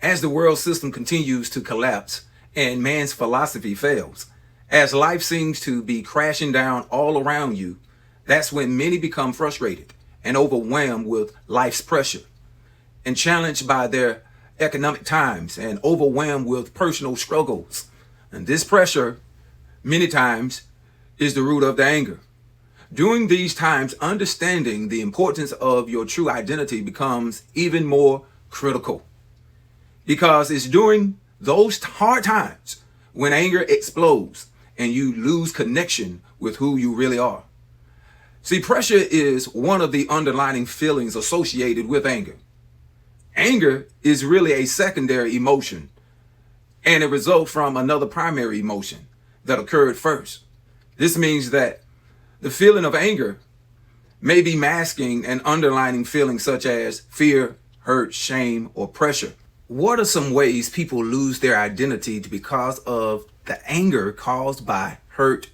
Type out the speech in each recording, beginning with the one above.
As the world system continues to collapse and man's philosophy fails, as life seems to be crashing down all around you, that's when many become frustrated and overwhelmed with life's pressure and challenged by their economic times and overwhelmed with personal struggles. And this pressure, many times, is the root of the anger. During these times, understanding the importance of your true identity becomes even more critical, because it's during those hard times when anger explodes and you lose connection with who you really are. See, pressure is one of the underlying feelings associated with anger. Anger is really a secondary emotion, and it results from another primary emotion that occurred first. This means that the feeling of anger may be masking an underlying feeling such as fear, hurt, shame, or pressure. What are some ways people lose their identity because of the anger caused by hurt,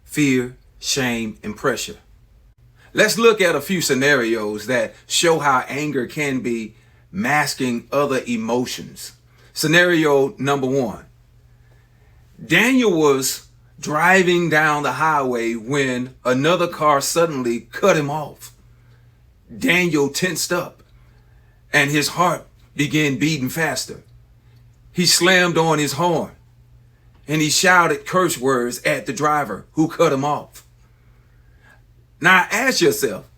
fear, shame, and pressure? Let's look at a few scenarios that show how anger can be masking other emotions. Scenario number 1. Daniel was driving down the highway when another car suddenly cut him off. Daniel tensed up and his heart began beating faster. He slammed on his horn and he shouted curse words at the driver who cut him off. Now ask yourself,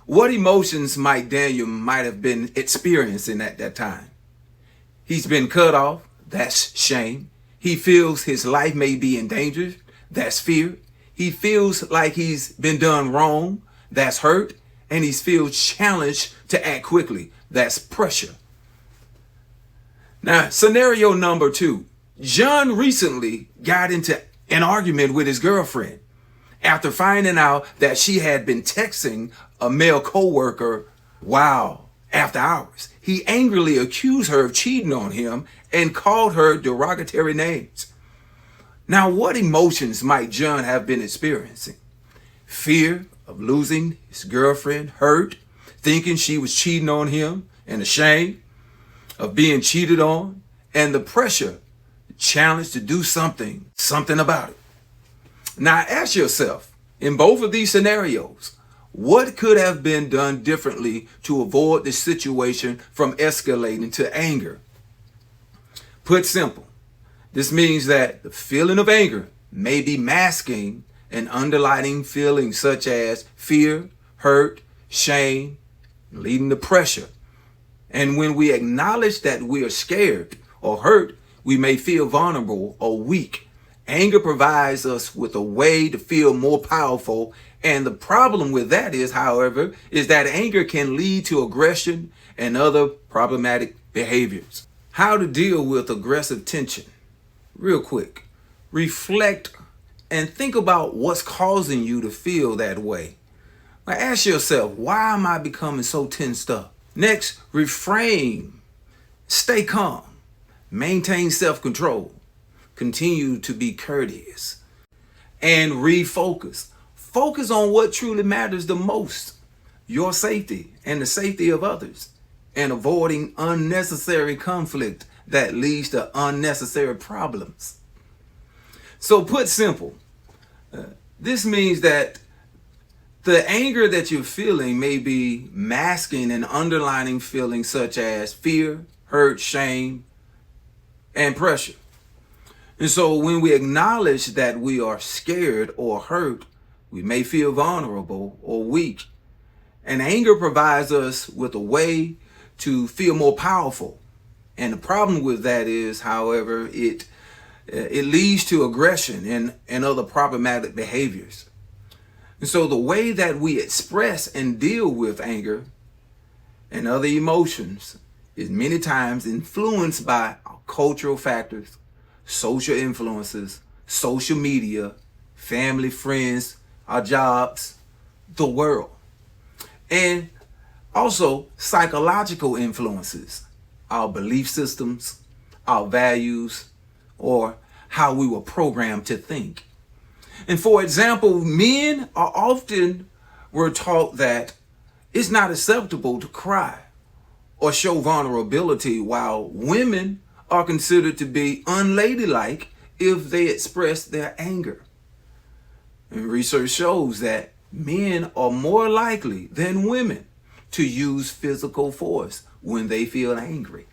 what emotions might Daniel have been experiencing at that time? He's been cut off. That's shame. He feels his life may be in danger. That's fear. He feels like he's been done wrong. That's hurt. And he feels challenged to act quickly. That's pressure. Now, scenario number 2. John recently got into an argument with his girlfriend after finding out that she had been texting a male coworker while after hours. He angrily accused her of cheating on him and called her derogatory names. Now, what emotions might John have been experiencing? Fear of losing his girlfriend, hurt, thinking she was cheating on him, and ashamed of being cheated on, and the pressure, the challenge to do something about it. Now ask yourself, in both of these scenarios, what could have been done differently to avoid the situation from escalating to anger? Put simple, this means that the feeling of anger may be masking an underlying feeling such as fear, hurt, shame, leading to pressure. And when we acknowledge that we are scared or hurt, we may feel vulnerable or weak. Anger provides us with a way to feel more powerful. And the problem with that is, however, is that anger can lead to aggression and other problematic behaviors. How to deal with aggressive tension? Real quick, reflect and think about what's causing you to feel that way. Now ask yourself, why am I becoming so tensed up? Next, refrain, stay calm, maintain self-control, continue to be courteous, and refocus. Focus on what truly matters the most, your safety and the safety of others, and avoiding unnecessary conflict that leads to unnecessary problems. So put simple, this means that the anger that you're feeling may be masking an underlying feeling such as fear, hurt, shame, and pressure. And so when we acknowledge that we are scared or hurt, we may feel vulnerable or weak. And anger provides us with a way to feel more powerful. And the problem with that is, however, it leads to aggression and other problematic behaviors. And so the way that we express and deal with anger and other emotions is many times influenced by our cultural factors, social influences, social media, family, friends, our jobs, the world, and also psychological influences, our belief systems, our values, or how we were programmed to think. And for example, men were taught that it's not acceptable to cry or show vulnerability, while women are considered to be unladylike if they express their anger. And research shows that men are more likely than women to use physical force when they feel angry.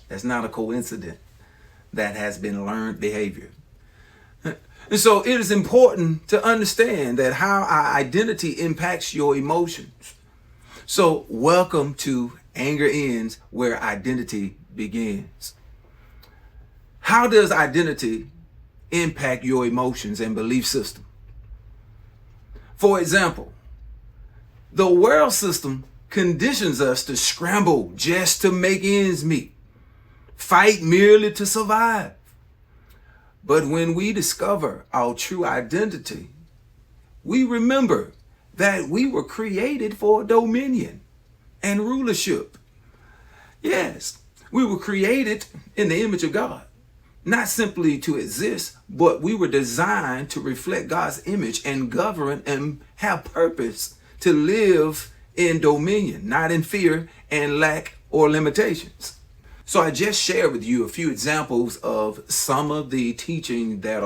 That's not a coincidence. That has been learned behavior. And so it is important to understand that how our identity impacts your emotions. So welcome to Anger Ends Where Identity Begins. How does identity impact your emotions and belief system? For example, the world system conditions us to scramble just to make ends meet, fight merely to survive. But when we discover our true identity, we remember that we were created for dominion and rulership. Yes, we were created in the image of God, not simply to exist, but we were designed to reflect God's image and govern and have purpose to live in dominion, not in fear and lack or limitations. So I just shared with you a few examples of some of the teaching that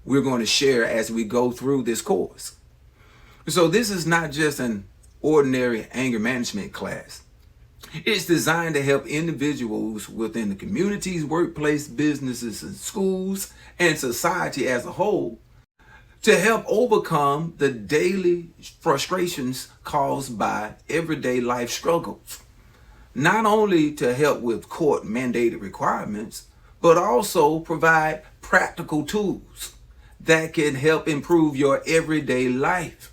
we're going to share as we go through this course. So this is not just an ordinary anger management class. It's designed to help individuals within the communities, workplace, businesses, and schools, and society as a whole to help overcome the daily frustrations caused by everyday life struggles. Not only to help with court mandated requirements, but also provide practical tools that can help improve your everyday life.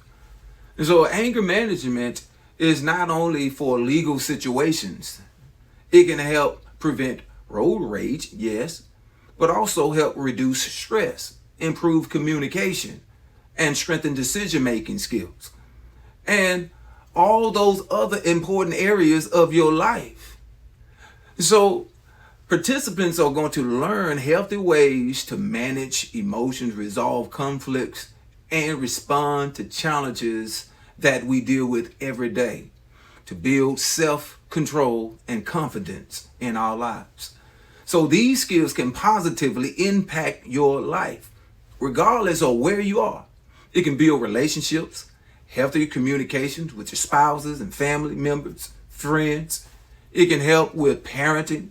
And so anger management is not only for legal situations. It can help prevent road rage, yes, but also help reduce stress, improve communication, and strengthen decision-making skills. And all those other important areas of your life. So participants are going to learn healthy ways to manage emotions, resolve conflicts, and respond to challenges that we deal with every day to build self-control and confidence in our lives. So these skills can positively impact your life, regardless of where you are. It can build relationships, healthy communications with your spouses and family members, friends. It can help with parenting,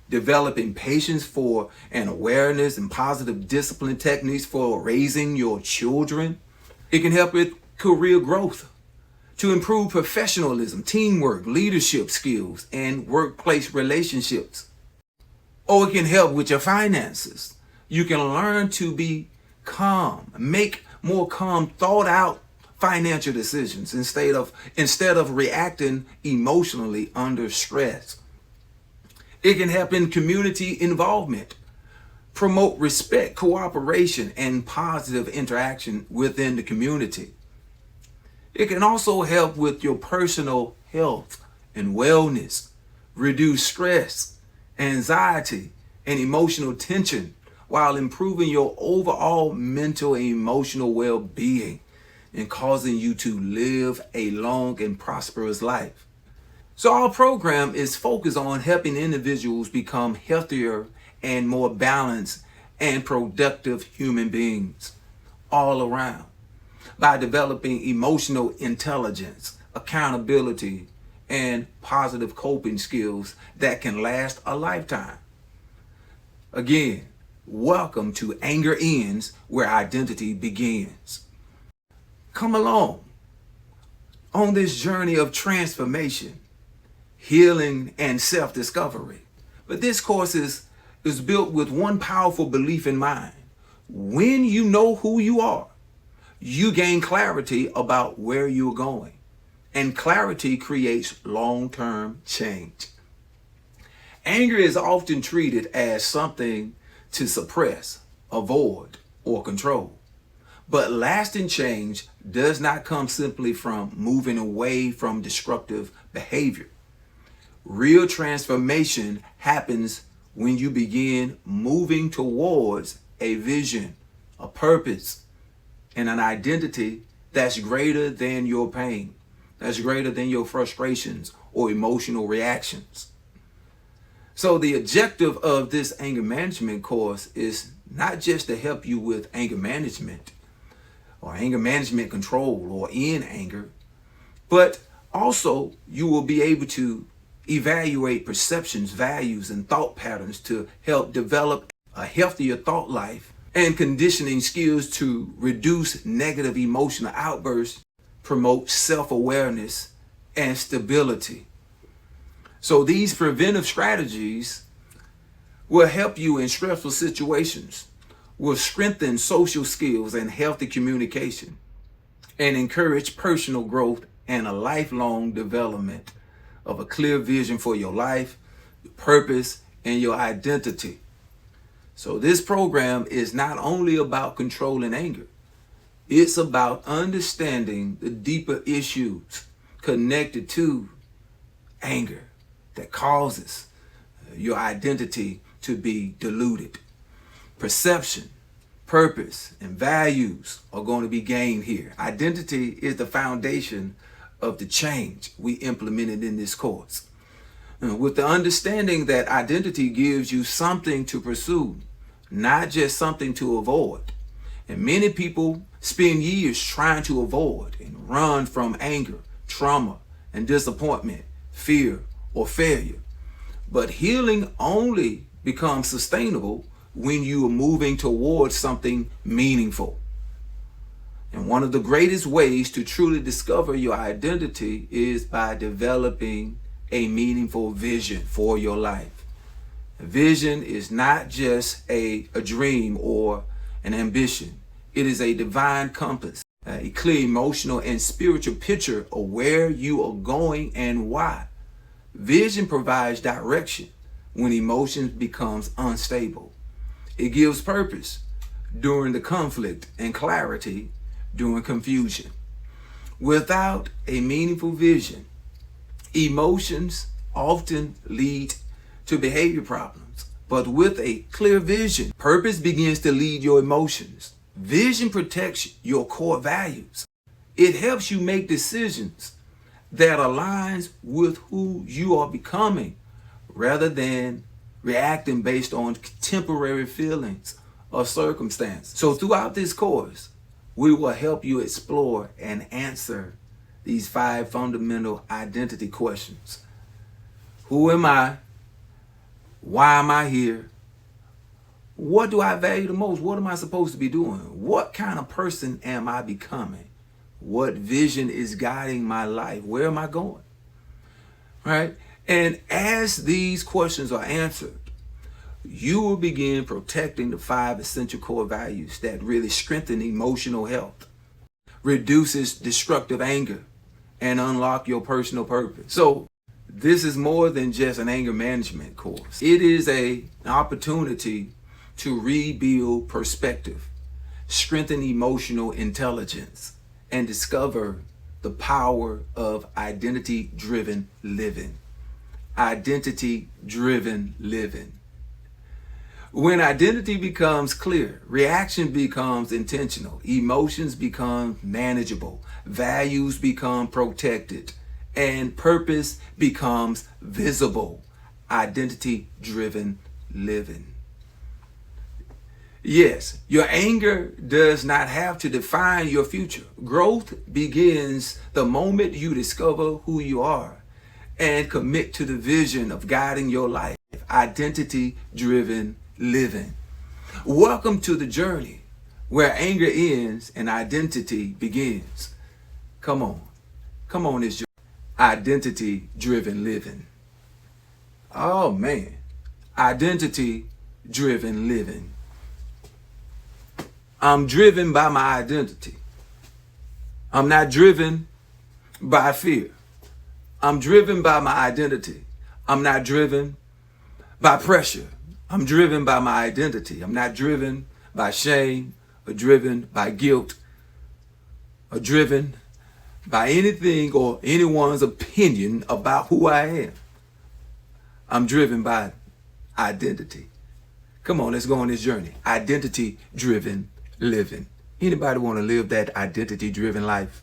developing patience for and awareness and positive discipline techniques for raising your children. It can help with career growth, to improve professionalism, teamwork, leadership skills, and workplace relationships. Or it can help with your finances. You can learn to be calm, make more calm, thought out financial decisions instead of reacting emotionally under stress. It can help in community involvement, promote respect, cooperation, and positive interaction within the community. It can also help with your personal health and wellness, reduce stress, anxiety, and emotional tension while improving your overall mental and emotional well-being and causing you to live a long and prosperous life. So our program is focused on helping individuals become healthier and more balanced and productive human beings all around by developing emotional intelligence, accountability, and positive coping skills that can last a lifetime. Again, welcome to Anger Ends Where Identity Begins. Come along on this journey of transformation, healing, and self-discovery. But this course is built with one powerful belief in mind. When you know who you are, you gain clarity about where you're going. And clarity creates long-term change. Anger is often treated as something to suppress, avoid, or control. But lasting change does not come simply from moving away from destructive behavior. Real transformation happens when you begin moving towards a vision, a purpose, and an identity that's greater than your pain, that's greater than your frustrations or emotional reactions. So the objective of this anger management course is not just to help you with anger management or anger management control or in anger, but also you will be able to evaluate perceptions, values, and thought patterns to help develop a healthier thought life and conditioning skills to reduce negative emotional outbursts, promote self-awareness and stability. So these preventive strategies will help you in stressful situations, will strengthen social skills and healthy communication, and encourage personal growth and a lifelong development of a clear vision for your life, your purpose, and your identity. So this program is not only about controlling anger, it's about understanding the deeper issues connected to anger that causes your identity to be diluted. Perception, purpose, and values are going to be gained here. Identity is the foundation of the change we implemented in this course. With the understanding that identity gives you something to pursue, not just something to avoid. And many people spend years trying to avoid and run from anger, trauma, and disappointment, fear, or failure. But healing only becomes sustainable when you are moving towards something meaningful. And one of the greatest ways to truly discover your identity is by developing a meaningful vision for your life. A vision is not just a dream or an ambition. It is a divine compass, a clear emotional and spiritual picture of where you are going and why. Vision provides direction when emotions becomes unstable. It gives purpose during the conflict and clarity during confusion. Without a meaningful vision, emotions often lead to behavior problems. But with a clear vision, purpose begins to lead your emotions. Vision protects your core values. It helps you make decisions that aligns with who you are becoming rather than reacting based on temporary feelings or circumstances. So throughout this course, we will help you explore and answer these 5 fundamental identity questions. Who am I? Why am I here? What do I value the most? What am I supposed to be doing? What kind of person am I becoming? What vision is guiding my life? Where am I going? Right? And as these questions are answered, you will begin protecting the 5 essential core values that really strengthen emotional health, reduces destructive anger, and unlock your personal purpose. So this is more than just an anger management course. It is an opportunity to rebuild perspective, strengthen emotional intelligence, and discover the power of identity-driven living. Identity-driven living. When identity becomes clear, reaction becomes intentional, emotions become manageable, values become protected, and purpose becomes visible. Identity-driven living. Yes, your anger does not have to define your future. Growth begins the moment you discover who you are and commit to the vision of guiding your life. Identity-driven living. Welcome to the journey where anger ends and identity begins. Come on this journey. Identity-driven living. Oh man, identity-driven living. I'm driven by my identity. I'm not driven by fear. I'm driven by my identity. I'm not driven by pressure. I'm driven by my identity. I'm not driven by shame or driven by guilt or driven by anything or anyone's opinion about who I am. I'm driven by identity. Come on, let's go on this journey. Identity-driven living. Anybody want to live that identity-driven life?